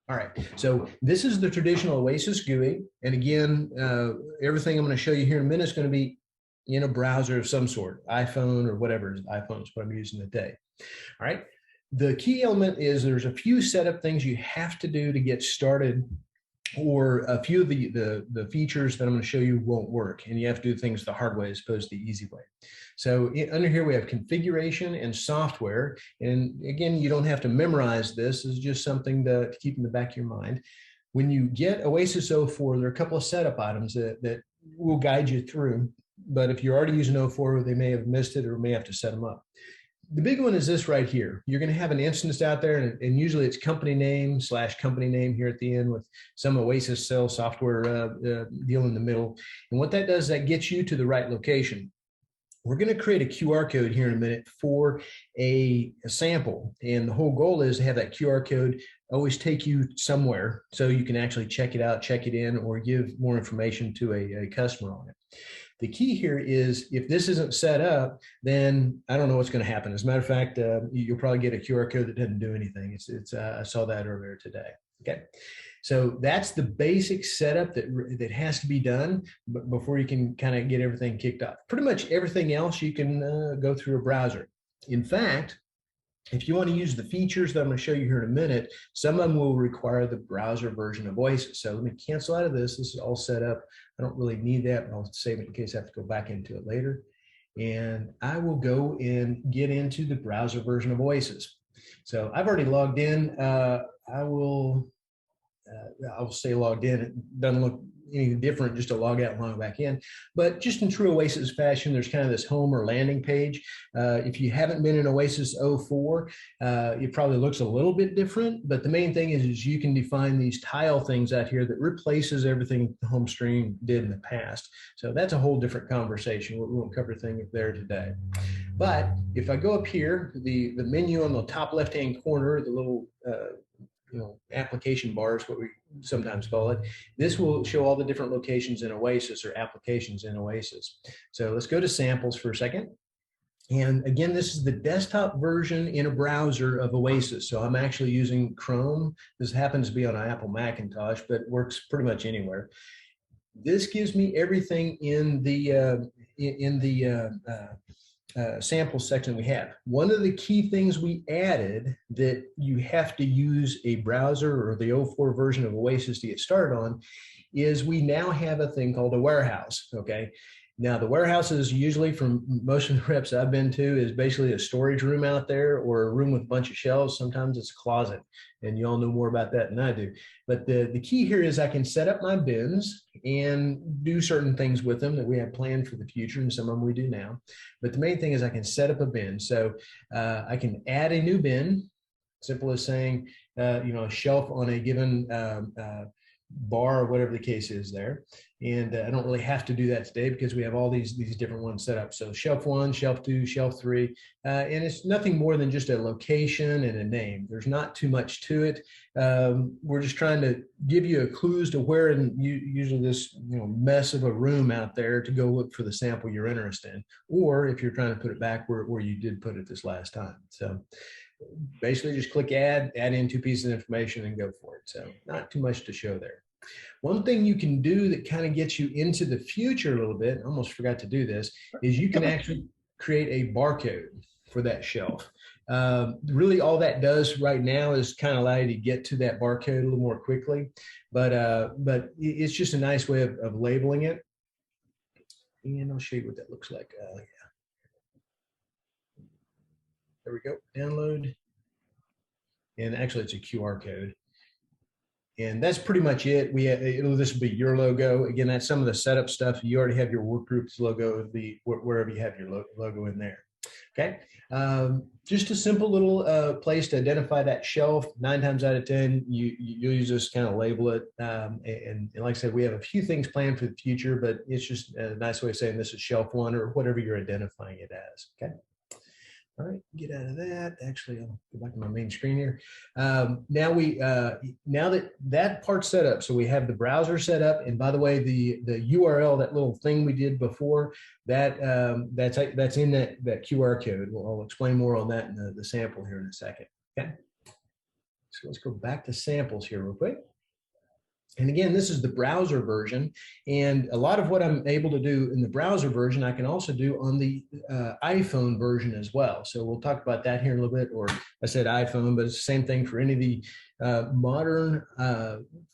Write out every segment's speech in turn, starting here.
All right, so this is the traditional Oasis GUI. And again, everything I'm going to show you here in a minute is going to be in a browser of some sort, iPhone or whatever. iPhone is what I'm using today. All right, the key element is there's a few setup things you have to do to get started, or a few of the features that I'm going to show you won't work, and you have to do things the hard way as opposed to the easy way. So under here we have configuration and software, and again, you don't have to memorize this. This is just something to keep in the back of your mind. When you get Oasis 04, there are a couple of setup items that will guide you through, but if you're already using 04, they may have missed it or may have to set them up. The big one is this right here. You're going to have an instance out there, and usually it's company name / company name here at the end with some Oasis Cell software deal in the middle. And what that does, that gets you to the right location. We're going to create a QR code here in a minute for a sample. And the whole goal is to have that QR code always take you somewhere so you can actually check it out, check it in, or give more information to a customer on it. The key here is if this isn't set up, then I don't know what's going to happen. As a matter of fact, you'll probably get a QR code that doesn't do anything. I saw that earlier today. Okay, so that's the basic setup that has to be done before you can kind of get everything kicked off. Pretty much everything else you can go through a browser. In fact, if you want to use the features that I'm going to show you here in a minute, some of them will require the browser version of Oasis. So let me cancel out of this. This is all set up. I don't really need that, but I'll save it in case I have to go back into it later. And I will go and get into the browser version of Oasis. So I've already logged in. I'll stay logged in. It doesn't look any different just to log out and log back in. But just in true Oasis fashion, there's kind of this home or landing page. If you haven't been in Oasis 04, it probably looks a little bit different. But the main thing is you can define these tile things out here that replaces everything the home screen did in the past. So that's a whole different conversation. We won't cover things there today. But if I go up here, the menu on the top left-hand corner, the little application bar is what we sometimes call it. This will show all the different locations in Oasis or applications in Oasis. So let's go to samples for a second. And again, this is the desktop version in a browser of Oasis. So I'm actually using Chrome. This happens to be on an Apple Macintosh, but works pretty much anywhere. This gives me everything in the sample section we have. One of the key things we added that you have to use a browser or the 04 version of Oasis to get started on is we now have a thing called a warehouse, okay? Now, the warehouse is usually, from most of the reps I've been to, is basically a storage room out there or a room with a bunch of shelves. Sometimes it's a closet, and you all know more about that than I do. But the key here is I can set up my bins and do certain things with them that we have planned for the future, and some of them we do now. But the main thing is I can set up a bin. So I can add a new bin, simple as saying, a shelf on a given bar or whatever the case is there. And I don't really have to do that today because we have all these different ones set up. So shelf 1, shelf 2, shelf 3, and it's nothing more than just a location and a name. There's not too much to it. We're just trying to give you a clues to where in usually this mess of a room out there to go look for the sample you're interested in, or if you're trying to put it back where you did put it this last time. So basically just click add in 2 pieces of information and go for it. So not too much to show there. One thing you can do that kind of gets you into the future a little bit, I almost forgot to do this, is you can actually create a barcode for that shelf. Really all that does right now is kind of allow you to get to that barcode a little more quickly, but it's just a nice way of labeling it. And I'll show you what that looks like. Yeah. There we go, download. And actually it's a QR code. And that's pretty much it. This will be your logo. Again, that's some of the setup stuff. You already have your work group's logo, wherever you have your logo in there. Okay. Just a simple little place to identify that shelf. 9 times out of 10, you'll use this, kind of label it. And like I said, we have a few things planned for the future, but it's just a nice way of saying this is shelf 1 or whatever you're identifying it as. Okay. All right, get out of that. Actually, I'll go back to my main screen here. Now that part's set up, so we have the browser set up. And by the way, the URL, that little thing we did before, that's in that QR code. I'll explain more on that in the sample here in a second. Okay. So let's go back to samples here real quick. And again, this is the browser version. And a lot of what I'm able to do in the browser version, I can also do on the iPhone version as well. So we'll talk about that here in a little bit, or I said iPhone, but it's the same thing for any of the modern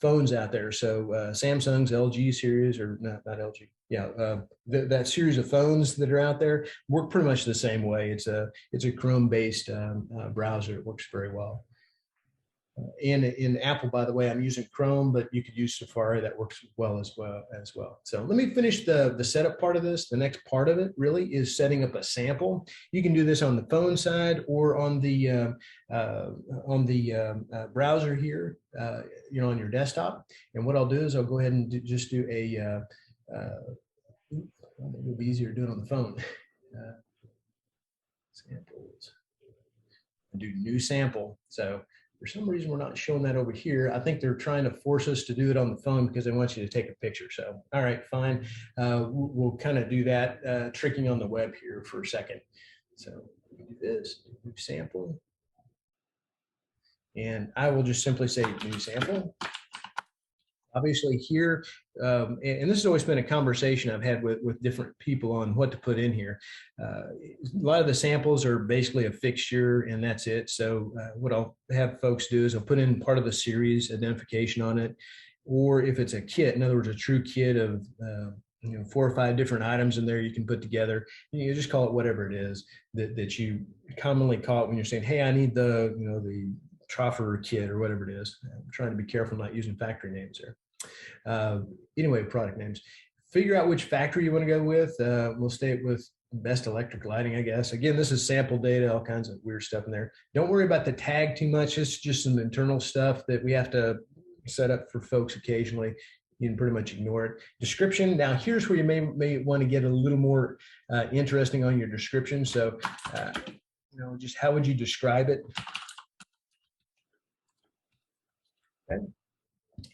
phones out there. So Samsung's LG series, or not LG. Yeah, that series of phones that are out there work pretty much the same way. It's a Chrome-based browser. It works very well. In Apple, by the way, I'm using Chrome, but you could use Safari. That works well as well. So let me finish the setup part of this. The next part of it really is setting up a sample. You can do this on the phone side or on the browser here, on your desktop. And what I'll do is I'll go ahead and just do a. It'll be easier to do it on the phone. Samples. Do new sample. So for some reason, we're not showing that over here. I think they're trying to force us to do it on the phone because they want you to take a picture. So, all right, fine. We'll kind of do that tricking on the web here for a second. So we do this, new sample. And I will just simply say new sample. Obviously here, and this has always been a conversation I've had with different people on what to put in here. A lot of the samples are basically a fixture and that's it. So what I'll have folks do is I'll put in part of the series identification on it, or if it's a kit, in other words, a true kit of 4 or 5 different items in there you can put together. You just call it whatever it is that you commonly call it when you're saying, hey, I need the Troffer kit or whatever it is. I'm trying to be careful not using factory names there. Anyway, product names. Figure out which factory you want to go with. We'll stay with Best Electric Lighting, I guess. Again, this is sample data, all kinds of weird stuff in there. Don't worry about the tag too much. It's just some internal stuff that we have to set up for folks occasionally. You can pretty much ignore it. Description. Now, here's where you may want to get a little more interesting on your description. So, just how would you describe it? Okay.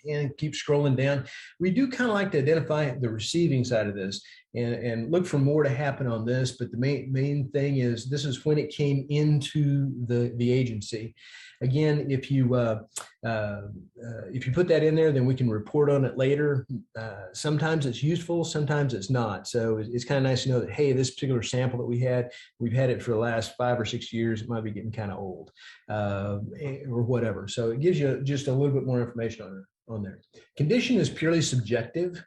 And keep scrolling down. We do kind of like to identify the receiving side of this and look for more to happen on this. But the main thing is this is when it came into the agency. Again, if you put that in there, then we can report on it later. Sometimes it's useful, sometimes it's not. So it's kind of nice to know that, hey, this particular sample that we've had it for the last 5 or 6 years. It might be getting kind of old or whatever. So it gives you just a little bit more information on there. Condition is purely subjective,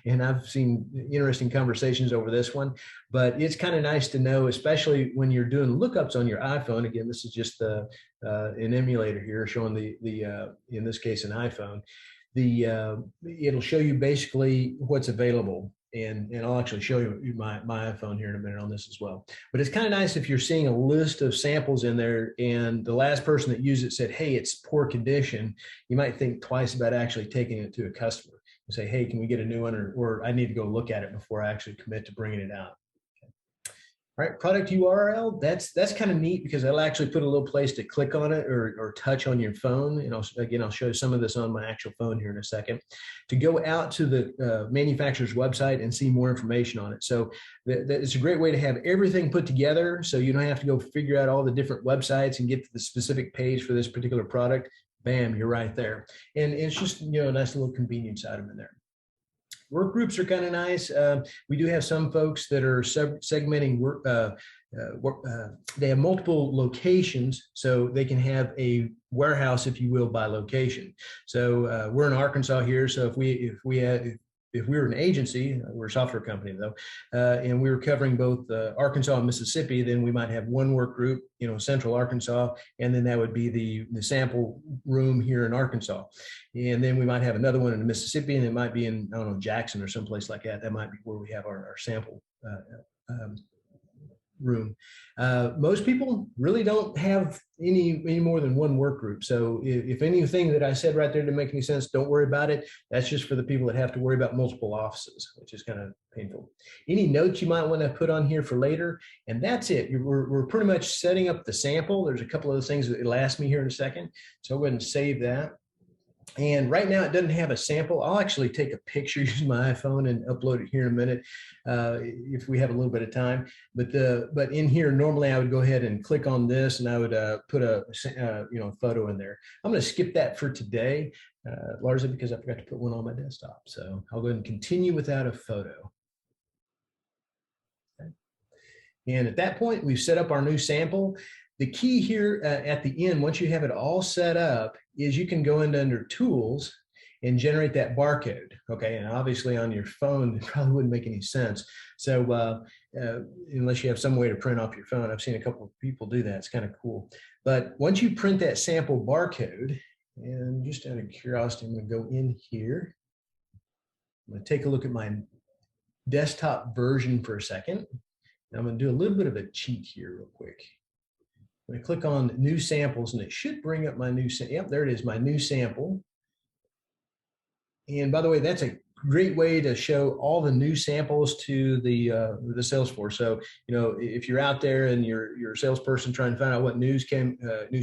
and I've seen interesting conversations over this one, but it's kind of nice to know, especially when you're doing lookups on your iPhone. Again, this is just an emulator here showing the in this case, an iPhone. It'll show you basically what's available. And I'll actually show you my iPhone here in a minute on this as well. But it's kind of nice if you're seeing a list of samples in there and the last person that used it said, hey, it's poor condition. You might think twice about actually taking it to a customer and say, hey, can we get a new one? Or I need to go look at it before I actually commit to bringing it out. All right, product URL, that's kind of neat because it'll actually put a little place to click on it or touch on your phone. And I'll show you some of this on my actual phone here in a second, to go out to the manufacturer's website and see more information on it. So it's a great way to have everything put together so you don't have to go figure out all the different websites and get to the specific page for this particular product. Bam, you're right there. And it's just, a nice little convenience item in there. Work groups are kind of nice. We do have some folks that are segmenting work. They have multiple locations, so they can have a warehouse, if you will, by location. So we're in Arkansas here. So if we were an agency, we're a software company though, and we were covering both Arkansas and Mississippi, then we might have one work group, Central Arkansas, and then that would be the sample room here in Arkansas. And then we might have another one in Mississippi, and it might be in, I don't know, Jackson or someplace like that. That might be where we have our sample room. Most people really don't have any more than one work group. So if anything that I said right there didn't make any sense, don't worry about it. That's just for the people that have to worry about multiple offices, which is kind of painful. Any notes you might want to put on here for later, and that's it. We're pretty much setting up the sample. There's a couple of those things that it'll ask me here in a second. So I'll go ahead and save that. And right now it doesn't have a sample. I'll actually take a picture using my iPhone and upload it here in a minute if we have a little bit of time. But in here, normally I would go ahead and click on this and I would put a photo in there. I'm going to skip that for today, largely because I forgot to put one on my desktop. So I'll go ahead and continue without a photo. Okay. And at that point, we've set up our new sample. The key here at the end, once you have it all set up, is you can go into under tools and generate that barcode. Okay, and obviously on your phone, it probably wouldn't make any sense. So unless you have some way to print off your phone, I've seen a couple of people do that. It's kind of cool. But once you print that sample barcode, and just out of curiosity, I'm going to go in here. I'm going to take a look at my desktop version for a second. I'm going to do a little bit of a cheat here real quick. I'm going to click on new samples and it should bring up my new sample. Yep, there it is, my new sample. And by the way, that's a great way to show all the new samples to the Salesforce. So, if you're out there and you're a salesperson trying to find out what new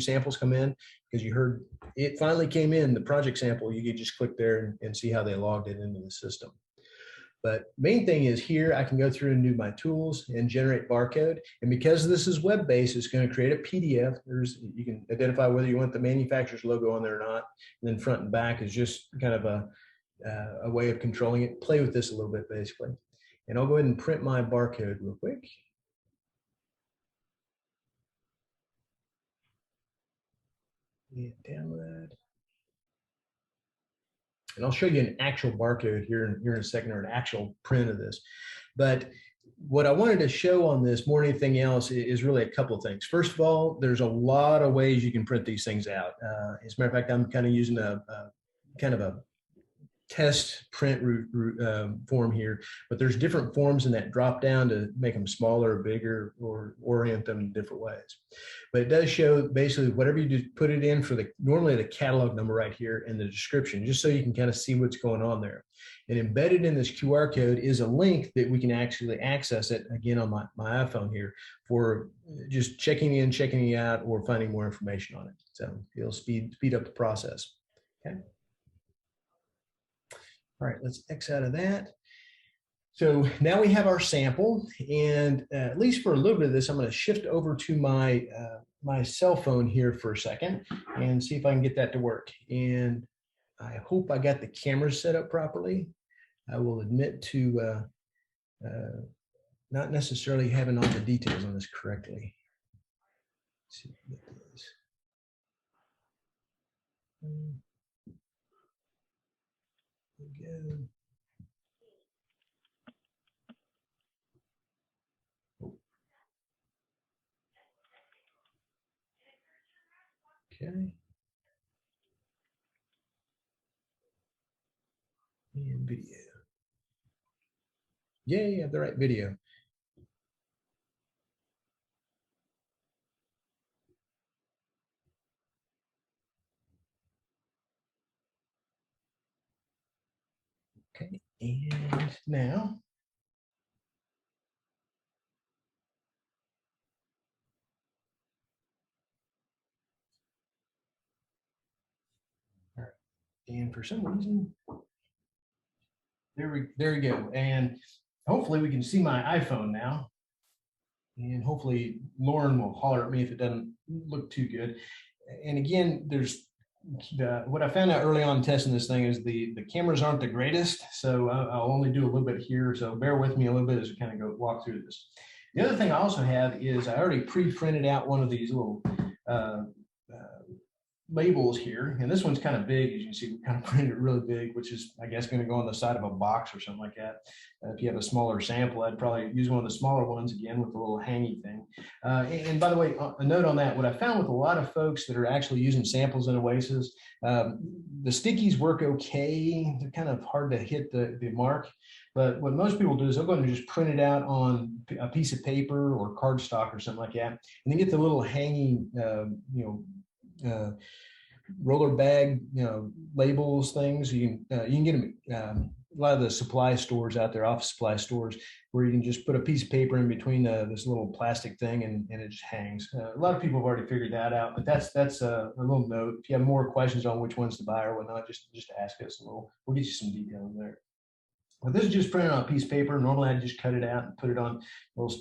samples come in, because you heard it finally came in, the project sample, you could just click there and see how they logged it into the system. But main thing is here, I can go through and do my tools and generate barcode. And because this is web-based, it's going to create a PDF. You can identify whether you want the manufacturer's logo on there or not. And then front and back is just kind of a way of controlling it. Play with this a little bit, basically. And I'll go ahead and print my barcode real quick. And download. And I'll show you an actual barcode here in a second, or an actual print of this. But what I wanted to show on this more than anything else is really a couple of things. First of all, there's a lot of ways you can print these things out. As a matter of fact, I'm kind of using a kind of a test print form here, but there's different forms in that drop down to make them smaller or bigger or orient them in different ways. But it does show basically whatever you do, put it in for normally the catalog number right here and the description, just so you can kind of see what's going on there. And embedded in this QR code is a link that we can actually access it again on my iPhone here for just checking in, checking out, or finding more information on it. So it'll speed up the process. Okay. All right, let's X out of that. So now we have our sample, and at least for a little bit of this, I'm going to shift over to my my cell phone here for a second and see if I can get that to work. And I hope I got the camera set up properly. I will admit to not necessarily having all the details on this correctly. Let's see what that is. Again. Okay. And video. Yay, I have the right video. Okay, and now. All right, and for some reason, there we go. And hopefully we can see my iPhone now. And hopefully Lauren will holler at me if it doesn't look too good. And again, what I found out early on testing this thing is the cameras aren't the greatest, so I'll only do a little bit here. So bear with me a little bit as we kind of walk through this. The other thing I also have is I already pre-printed out one of these little labels here, and this one's kind of big. As you can see, we kind of printed it really big, which is, I guess, going to go on the side of a box or something like that. If you have a smaller sample, I'd probably use one of the smaller ones again with the little hangy thing. And by the way, a note on that, what I found with a lot of folks that are actually using samples in Oasis, the stickies work okay. They're kind of hard to hit the mark. But what most people do is they'll go and just print it out on a piece of paper or cardstock or something like that, and then get the little hanging, roller bag, labels, things. You can get them a lot of the supply stores out there, office supply stores, where you can just put a piece of paper in between this little plastic thing and it just hangs. A lot of people have already figured that out, but that's a little note. If you have more questions on which ones to buy or whatnot, just ask us and we'll get you some detail in there. But this is just printed on a piece of paper. Normally I just cut it out and put it on a little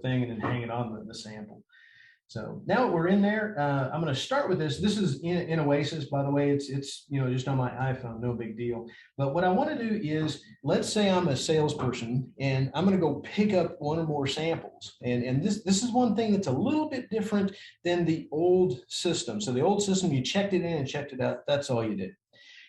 thing and then hang it on the sample. So now that we're in there, I'm going to start with this. This is in Oasis, by the way. It's just on my iPhone, no big deal. But what I want to do is, let's say I'm a salesperson and I'm going to go pick up one or more samples. And this is one thing that's a little bit different than the old system. So the old system, you checked it in and checked it out. That's all you did.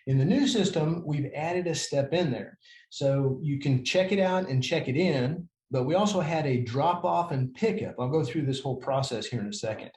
In the new system, we've added a step in there. So you can check it out and check it in, but we also had a drop off and pickup. I'll go through this whole process here in a second.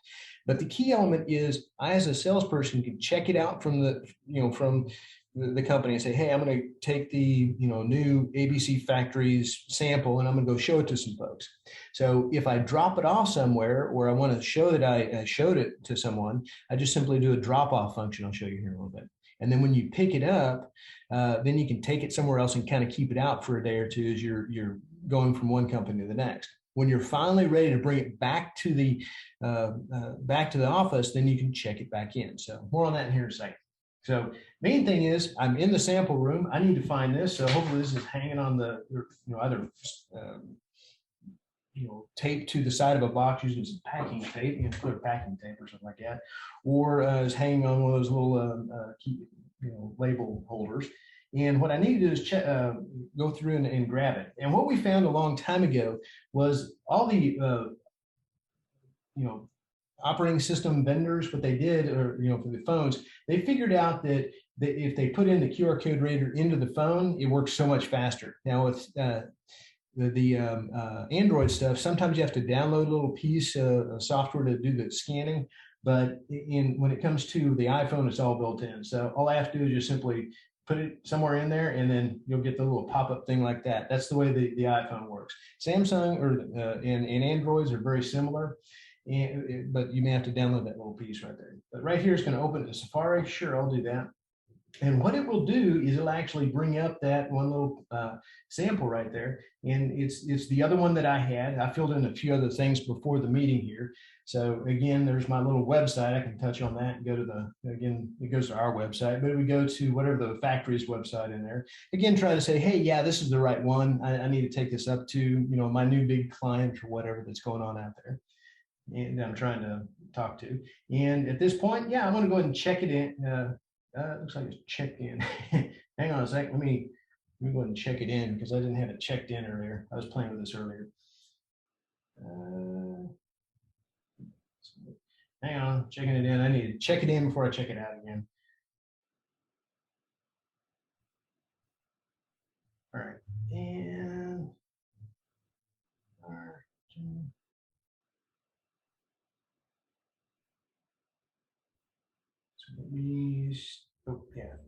But the key element is, I, as a salesperson, can check it out from the company and say, hey, I'm going to take the new ABC Factories sample and I'm going to go show it to some folks. So if I drop it off somewhere, or I want to show that I showed it to someone, I just simply do a drop off function. I'll show you here in a little bit. And then when you pick it up, then you can take it somewhere else and kind of keep it out for a day or two as you're going from one company to the next. When you're finally ready to bring it back to the office, then you can check it back in. So more on that in here in a second. So main thing is, I'm in the sample room. I need to find this. So hopefully this is hanging on the either taped to the side of a box using some packing tape, clear packing tape or something like that, or is hanging on one of those little label holders. And what I need to do is go through and grab it. And what we found a long time ago was all the operating system vendors, what they did, or for the phones, they figured out that if they put in the QR code reader into the phone, it works so much faster. Now with the Android stuff, sometimes you have to download a little piece of software to do the scanning, but when it comes to the iPhone, it's all built in. So all I have to do is just simply put it somewhere in there, and then you'll get the little pop-up thing like that. That's the way the iPhone works. Samsung and Androids are very similar, but you may have to download that little piece right there. But right here, it's going to open the Safari. Sure, I'll do that. And what it will do is it'll actually bring up that one little sample right there. And it's the other one that I had. I filled in a few other things before the meeting here. So again, there's my little website. I can touch on that and go to it goes to our website, but we go to whatever the factory's website in there. Again, try to say, hey, yeah, this is the right one. I need to take this up to, my new big client or whatever that's going on out there. And I'm trying to talk to. And at this point, yeah, I'm going to go ahead and check it in. Looks like it's checked in. Hang on a sec. Let me go ahead and check it in, because I didn't have it checked in earlier. I was playing with this earlier. Hang on, checking it in. I need to check it in before I check it out again. All right. And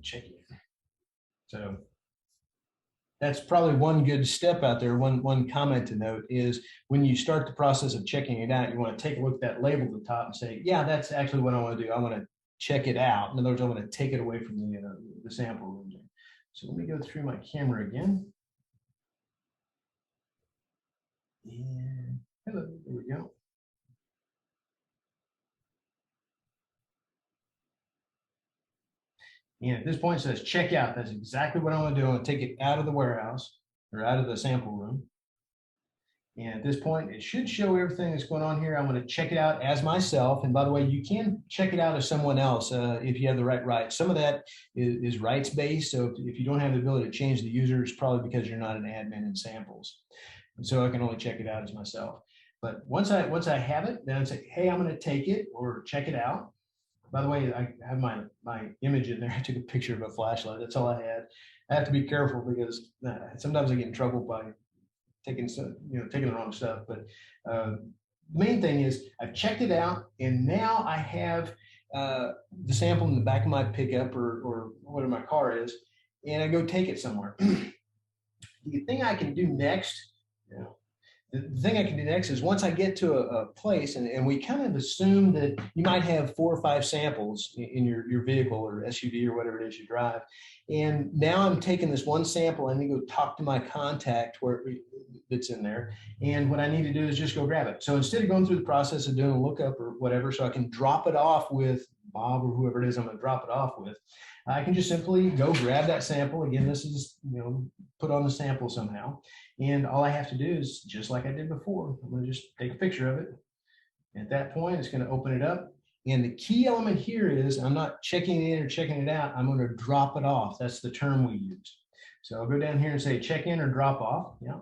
check it. So that's probably one good step out there. One comment to note is, when you start the process of checking it out, you want to take a look at that label at the top and say, yeah, that's actually what I want to do. I want to check it out. In other words, I want to take it away from the sample room. So let me go through my camera again. And hello, there we go. And at this point, it says check out. That's exactly what I want to do. I want to take it out of the warehouse, or out of the sample room. And at this point, it should show everything that's going on here. I want to check it out as myself. And by the way, you can check it out as someone else if you have the right rights. Some of that is rights-based. So if you don't have the ability to change the user, it's probably because you're not an admin in samples. And so I can only check it out as myself. But once I have it, then I say, hey, I'm going to take it or check it out. By the way, I have my image in there. I took a picture of a flashlight. That's all I had. I have to be careful, because sometimes I get in trouble by taking the wrong stuff. But the main thing is, I've checked it out, and now I have the sample in the back of my pickup or whatever my car is, and I go take it somewhere. The thing I can do next, the thing I can do next is once I get to a place, and we kind of assume that you might have 4 or 5 samples in your vehicle or SUV or whatever it is you drive. And now I'm taking this one sample and then go talk to my contact that's in there. And what I need to do is just go grab it. So instead of going through the process of doing a lookup or whatever, so I can drop it off with Bob or whoever it is I'm going to drop it off with, I can just simply go grab that sample. Again, this is, put on the sample somehow. And all I have to do is, just like I did before, I'm going to just take a picture of it. At that point, it's going to open it up. And the key element here is I'm not checking it in or checking it out. I'm going to drop it off. That's the term we use. So I'll go down here and say check in or drop off. Yeah,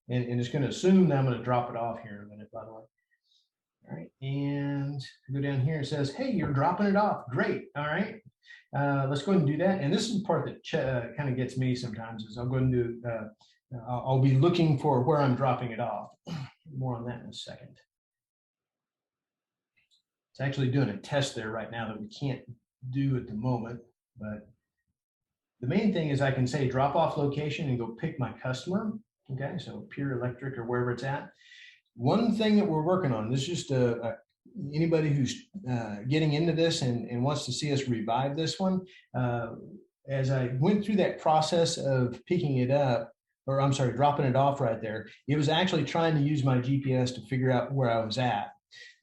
and it's going to assume that I'm going to drop it off here in a minute, by the way. All right, and go down here and says, hey, you're dropping it off. Great. All right. Let's go ahead and do that. And this is the part that kind of gets me sometimes is I'll go and do, I'll be looking for where I'm dropping it off. More on that in a second. It's actually doing a test there right now that we can't do at the moment, but the main thing is I can say drop off location and go pick my customer. Okay, so Pure Electric or wherever it's at. One thing that we're working on, this is just anybody who's getting into this and wants to see us revive this one. As I went through that process of picking it up, or I'm sorry, dropping it off right there, it was actually trying to use my GPS to figure out where I was at.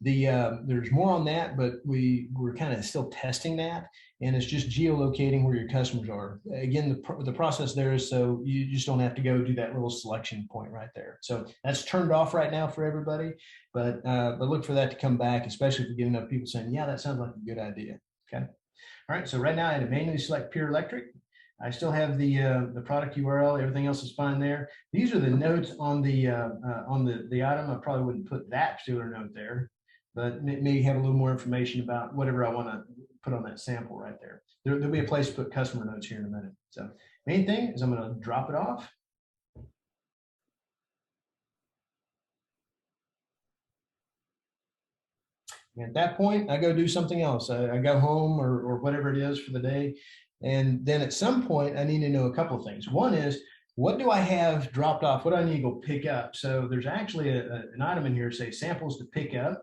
There's more on that, but we're kind of still testing that, and it's just geolocating where your customers are. Again, the process there is so you just don't have to go do that little selection point right there. So that's turned off right now for everybody, but look for that to come back, especially if we get enough people saying, yeah, that sounds like a good idea. Okay. All right. So right now I had to manually select Pure Electric. I still have the product URL. Everything else is fine there. These are the notes on the item. I probably wouldn't put that particular note there, but maybe have a little more information about whatever I want to put on that sample right there. There'll be a place to put customer notes here in a minute. So main thing is I'm going to drop it off. And at that point, I go do something else. I go home or whatever it is for the day. And then at some point, I need to know a couple of things. One is, what do I have dropped off? What do I need to go pick up? So there's actually an item in here, say samples to pick up.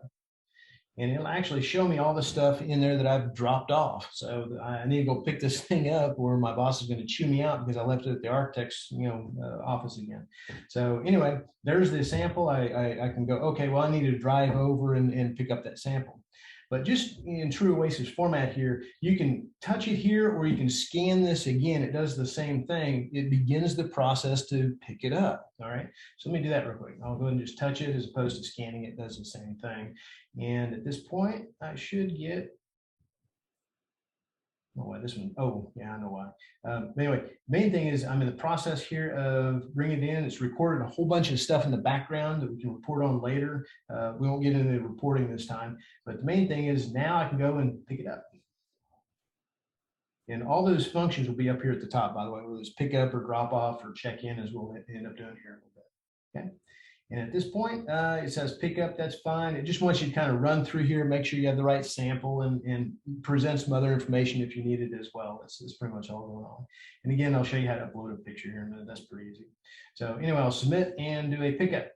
And it'll actually show me all the stuff in there that I've dropped off. So I need to go pick this thing up, or my boss is going to chew me out because I left it at the architect's office again. So anyway, there's the sample. I can go, okay, well, I need to drive over and pick up that sample. But just in true Oasis format here, you can touch it here or you can scan this again. It does the same thing. It begins the process to pick it up. All right. So let me do that real quick. I'll go ahead and just touch it as opposed to scanning it. It does the same thing. And at this point, I should get, oh, why this one? Oh, yeah, I know why. Anyway, main thing is I'm in the process here of bringing it in. It's recorded a whole bunch of stuff in the background that we can report on later. We won't get into the reporting this time, but the main thing is now I can go and pick it up. And all those functions will be up here at the top, by the way, whether it's pick up or drop off or check in, as we'll end up doing here in a little bit. Okay. And at this point, it says pick up, that's fine. It just wants you to kind of run through here, make sure you have the right sample and present some other information if you need it as well. That's pretty much all going on. And again, I'll show you how to upload a picture here in a minute. That's pretty easy. So anyway, I'll submit and do a pickup.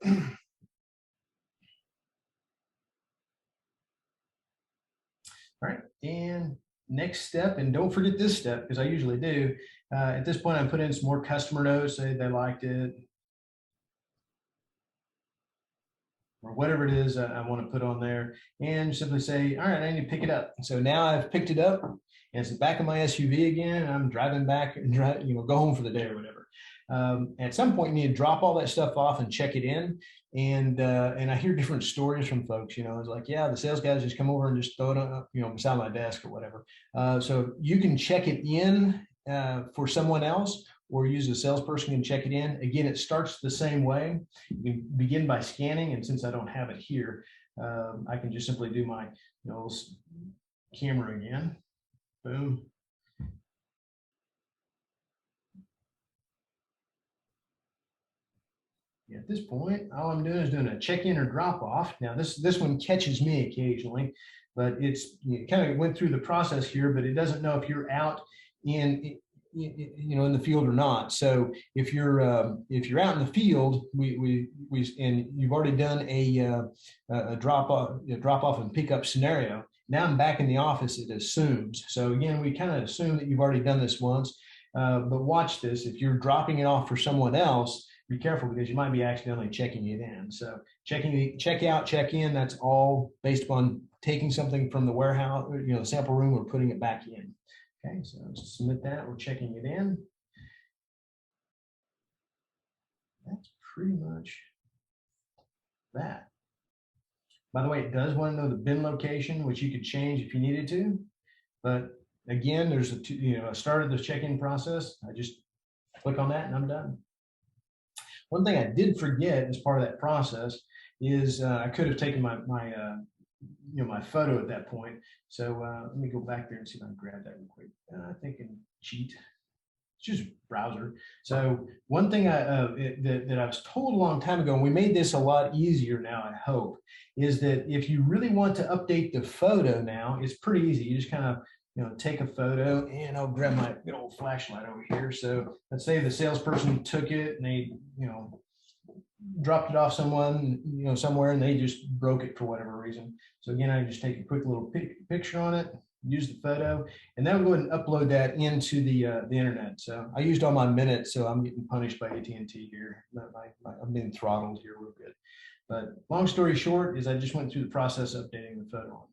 All right, and next step, and don't forget this step because I usually do. At this point, I put in some more customer notes, say they liked it, or whatever it is I want to put on there, and simply say, all right, I need to pick it up. So now I've picked it up, and it's the back of my SUV again, and I'm driving back and go home for the day or whatever. At some point, you need to drop all that stuff off and check it in. And I hear different stories from folks. It's like, yeah, the sales guys just come over and just throw it on, beside my desk or whatever. So you can check it in for someone else, or use a salesperson and check it in. Again, it starts the same way. You can begin by scanning, and since I don't have it here, I can just simply do my camera again. Boom. At this point, all I'm doing is doing a check-in or drop-off. Now, this one catches me occasionally, but it kind of went through the process here, but it doesn't know if you're out in in the field or not. So if you're out in the field, and you've already done a drop off and pickup scenario. Now I'm back in the office. It assumes. So again, we kind of assume that you've already done this once. But watch this. If you're dropping it off for someone else, be careful because you might be accidentally checking it in. So check out, check in. That's all based upon taking something from the warehouse, the sample room, or putting it back in. Okay, so let's submit that. We're checking it in. That's pretty much that. By the way, it does want to know the bin location, which you could change if you needed to. But again, there's I started the check-in process. I just click on that and I'm done. One thing I did forget as part of that process is I could have taken my photo at that point. So let me go back there and see if I can grab that real quick. I think I can cheat. It's just browser. So one thing that I was told a long time ago, and we made this a lot easier now, I hope, is that if you really want to update the photo now, it's pretty easy. You just kind of take a photo, and I'll grab my good old flashlight over here. So let's say the salesperson took it and they dropped it off someone somewhere, and they just broke it for whatever reason. So again, I just take a quick little picture on it, use the photo, and then I'll go ahead and upload that into the internet. So I used all my minutes, so I'm getting punished by AT&T here. I'm being throttled here real good. But long story short is I just went through the process of updating the photo.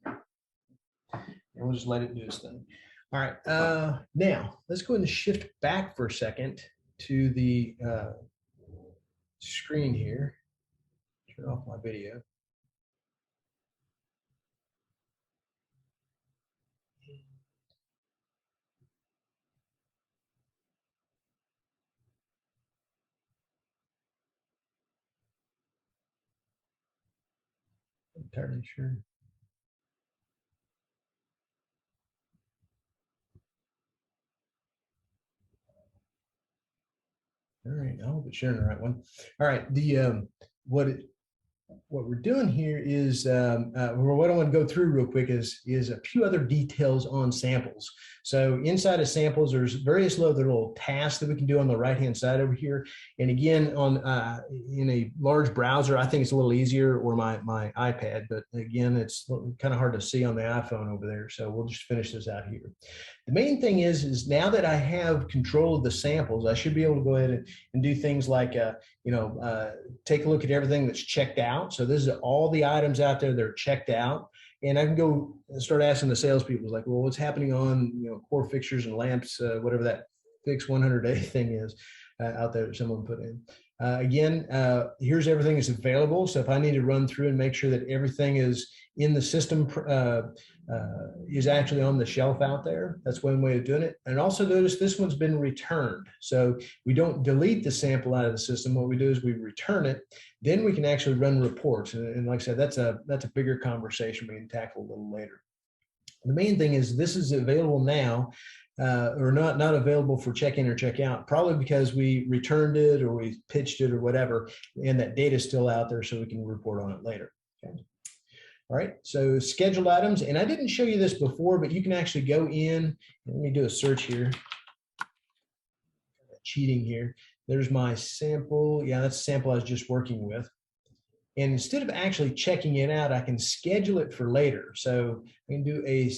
And we'll just let it do its thing. All right, now let's go ahead and shift back for a second to the screen here. Turn off my video. I'm entirely sure. All right, I hope it's sharing the right one. All right, the what we're doing here is what I want to go through real quick is a few other details on samples. So inside of samples, there's various little tasks that we can do on the right-hand side over here. And again, on in a large browser, I think it's a little easier, or my iPad, but again, it's kind of hard to see on the iPhone over there. So we'll just finish this out here. The main thing is now that I have control of the samples, I should be able to go ahead and do things like, take a look at everything that's checked out. So this is all the items out there that are checked out. And I can go and start asking the salespeople, like, well, what's happening on, core fixtures and lamps, whatever that fix 100-day thing is out there that someone put in. Again, here's everything that's available. So if I need to run through and make sure that everything is in the system, is actually on the shelf out there, that's one way of doing it. And also notice this one's been returned. So we don't delete the sample out of the system. What we do is we return it. Then we can actually run reports. And like I said, that's a bigger conversation we can tackle a little later. The main thing is this is available now. Or not available for check-in or check-out, probably because we returned it or we pitched it or whatever, and that data is still out there so we can report on it later. Okay. All right, so scheduled items, and I didn't show you this before, but you can actually go in, let me do a search here. Cheating here. There's my sample. Yeah, that's the sample I was just working with. And instead of actually checking it out, I can schedule it for later. So I can do a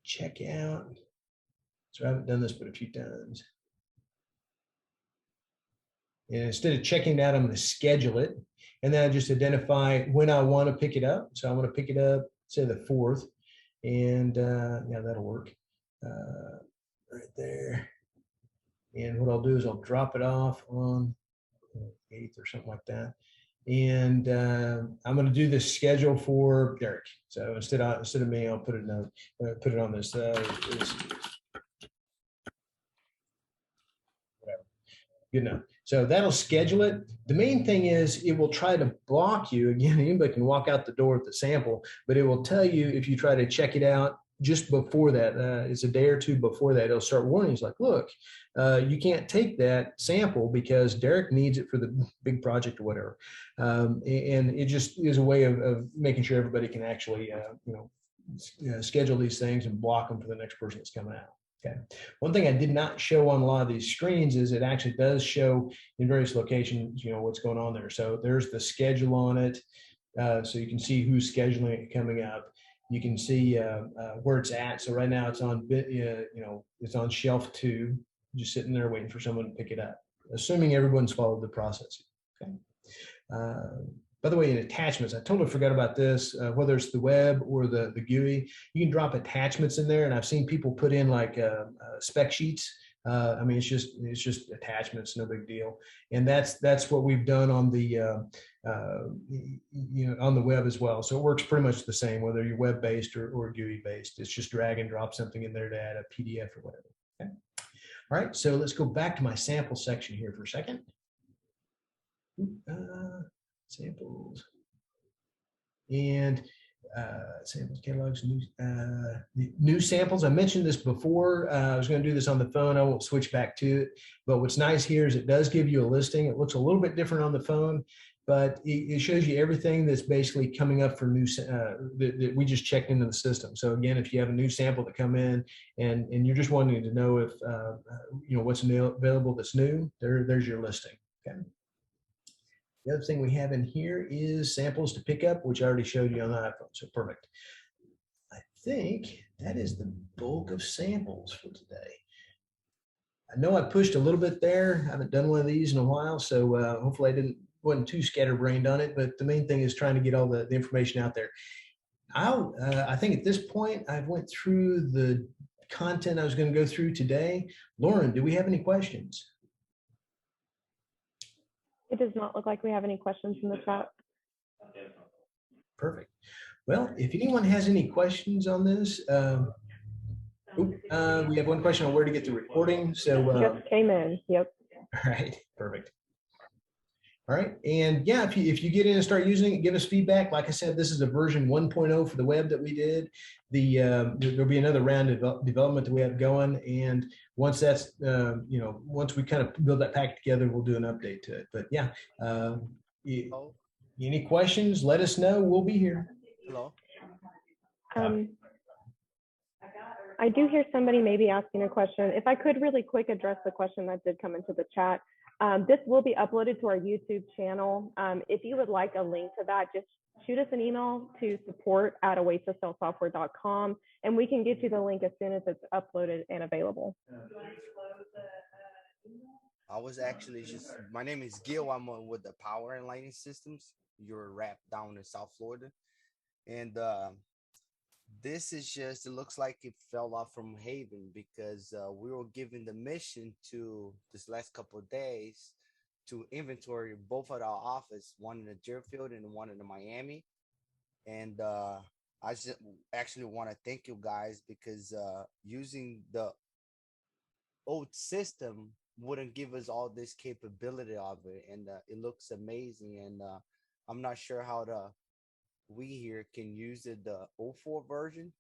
check out. So I haven't done this but a few times. And instead of checking it out, I'm going to schedule it. And then I just identify when I want to pick it up. So I want to pick it up, say the 4th. And yeah, that'll work right there. And what I'll do is I'll drop it off on 8th or something like that. And I'm going to do this schedule for Derek. So instead of me, I'll put it on this. Whatever. Good enough. So that'll schedule it. The main thing is it will try to block you. Again, anybody can walk out the door with the sample, but it will tell you if you try to check it out just before that. It's a day or two before that. It'll start warnings like, look, you can't take that sample because Derek needs it for the big project or whatever. And it just is a way of making sure everybody can actually, schedule these things and block them for the next person that's coming out. Okay. One thing I did not show on a lot of these screens is it actually does show in various locations, what's going on there. So there's the schedule on it. So you can see who's scheduling it coming up. You can see where it's at. So right now it's on, it's on shelf 2, just sitting there waiting for someone to pick it up, assuming everyone's followed the process. Okay. By the way, in attachments, I totally forgot about this, whether it's the web or the GUI, you can drop attachments in there. And I've seen people put in like spec sheets. I mean, it's just attachments, no big deal. And that's what we've done on the, on the web as well. So it works pretty much the same, whether you're web-based or GUI-based. It's just drag and drop something in there to add a PDF or whatever. Okay. All right, so let's go back to my sample section here for a second. Samples and samples, catalogs, new samples. I mentioned this before. I was going to do this on the phone. I won't switch back to it. But what's nice here is it does give you a listing. It looks a little bit different on the phone, but it shows you everything that's basically coming up for new that we just checked into the system. So again, if you have a new sample that come in and you're just wanting to know if what's available that's new, there's your listing. Okay. The other thing we have in here is samples to pick up, which I already showed you on the iPhone. So perfect. I think that is the bulk of samples for today. I know I pushed a little bit there. I haven't done one of these in a while, so hopefully I wasn't too scatterbrained on it. But the main thing is trying to get all the information out there. I think at this point I've went through the content I was going to go through today. Lauren, do we have any questions? It does not look like we have any questions from the chat. Perfect. Well, if anyone has any questions on this, we have one question on where to get the recording. So just came in. Yep. All right. Perfect. All right. And yeah, if you get in and start using it, give us feedback. Like I said, this is a version 1.0 for the web that we did. There'll be another round of development that we have going. And once that's, once we kind of build that pack together, we'll do an update to it. But yeah, any questions, let us know. We'll be here. Hello. I do hear somebody maybe asking a question. If I could really quick address the question that did come into the chat. This will be uploaded to our YouTube channel. If you would like a link to that, just shoot us an email to support@oasiscellsoftware.com, and we can get you the link as soon as it's uploaded and available. I was actually my name is Gil. I'm with the Power and Lighting Systems. You're wrapped down in South Florida. And this is it looks like it fell off from Haven because we were given the mission to this last couple of days to inventory both at our office, one in the Deerfield and one in the Miami. And I just actually want to thank you guys because using the old system wouldn't give us all this capability of it. And it looks amazing. And I'm not sure how we here can use the 04 version,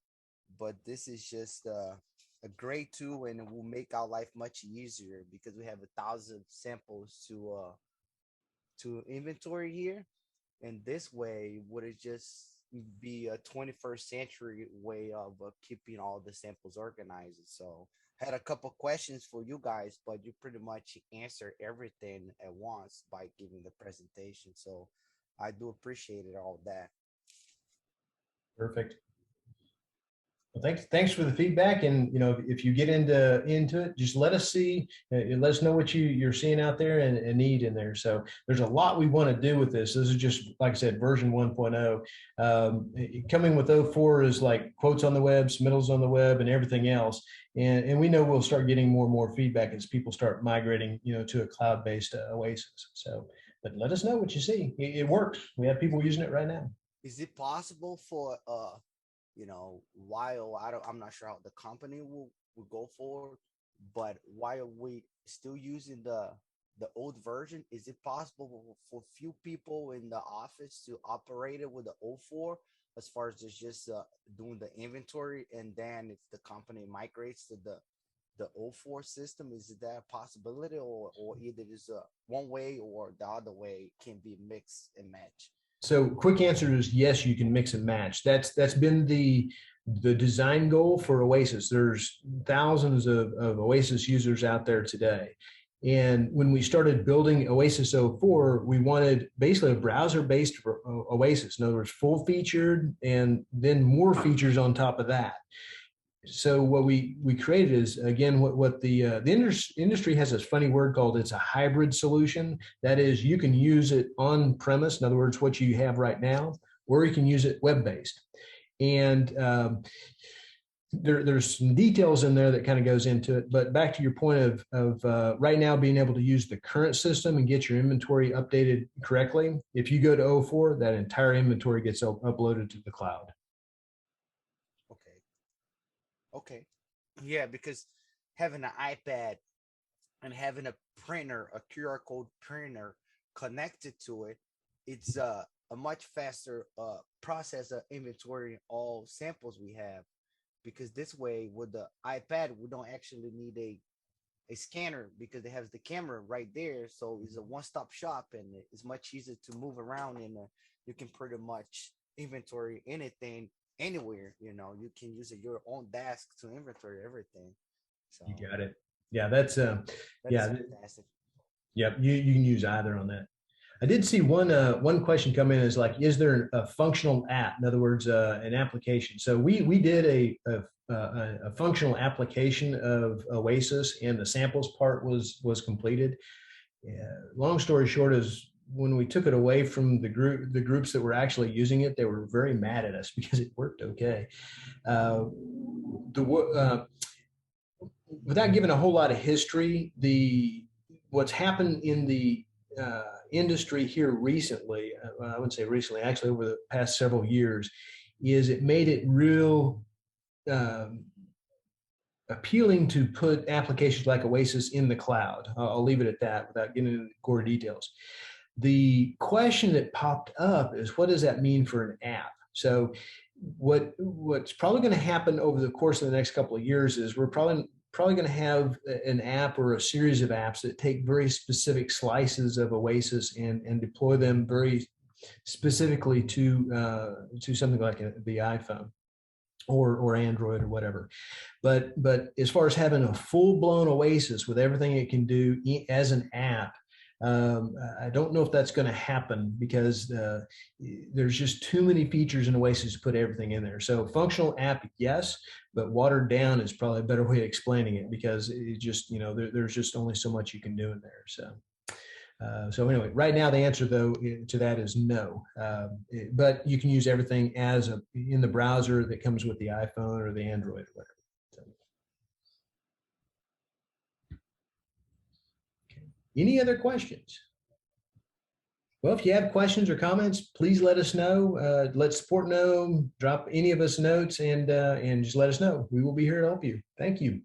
but this is just a great tool and it will make our life much easier because we have 1,000 samples to inventory here. And this way would it just be a 21st century way of keeping all the samples organized. So had a couple questions for you guys, but you pretty much answer everything at once by giving the presentation. So I do appreciate it, all that. Perfect. Well, thanks for the feedback. And if you get into it, just let us let us know what you're seeing out there and need in there. So there's a lot we want to do with this. This is just, like I said, version 1.0. Coming with 04 is like quotes on the web, submittals on the web, and everything else. And we know we'll start getting more and more feedback as people start migrating, to a cloud-based Oasis. So, but let us know what you see. It works. We have people using it right now. Is it possible for while I'm not sure how the company will go forward, but while we still using the old version, is it possible for few people in the office to operate it with the 04 as far as just doing the inventory, and then if the company migrates to the 04 system, is that a possibility, or either is one way or the other way can be mix and match? So quick answer is yes, you can mix and match. That's been the the design goal for Oasis. There's thousands of Oasis users out there today. And when we started building Oasis 04, we wanted basically a browser-based Oasis. In other words, full featured and then more features on top of that. So what we created is, again, what the industry has this funny word called, it's a hybrid solution. That is, you can use it on premise, in other words, what you have right now, or you can use it web-based. And there's some details in there that kind of goes into it. But back to your point of right now being able to use the current system and get your inventory updated correctly. If you go to 04, that entire inventory gets uploaded to the cloud. Okay. Yeah, because having an iPad and having a printer, a QR code printer connected to it, it's a much faster process of inventory all samples we have. Because this way, with the iPad, we don't actually need a scanner because it has the camera right there. So it's a one-stop shop, and it's much easier to move around, and you can pretty much inventory anything anywhere. You can use your own desk to inventory everything. So you got it. Yeah, that's fantastic. Yep, you can use either on that. I did see one question come in, is like, is there a functional app? In other words, an application. So we did a functional application of Oasis, and the samples part was completed. Long story short is, when we took it away from the groups that were actually using it, they were very mad at us because it worked okay. Without giving a whole lot of history, what's happened in the industry here recently, I wouldn't say recently, actually over the past several years, is it made it real appealing to put applications like Oasis in the cloud. I'll leave it at that without getting into core details. The question that popped up is, what does that mean for an app? So what's probably going to happen over the course of the next couple of years is we're probably going to have an app or a series of apps that take very specific slices of Oasis and deploy them very specifically to something like the iPhone or Android or whatever. But as far as having a full-blown Oasis with everything it can do as an app, I don't know if that's going to happen, because there's just too many features in Oasis to put everything in there. So functional app, yes, but watered down is probably a better way of explaining it, because it just, there's just only so much you can do in there. So anyway, right now the answer though to that is no. But you can use everything in the browser that comes with the iPhone or the Android or whatever. Any other questions? Well, if you have questions or comments, please let us know. Let support know. Drop any of us notes and just let us know. We will be here to help you. Thank you.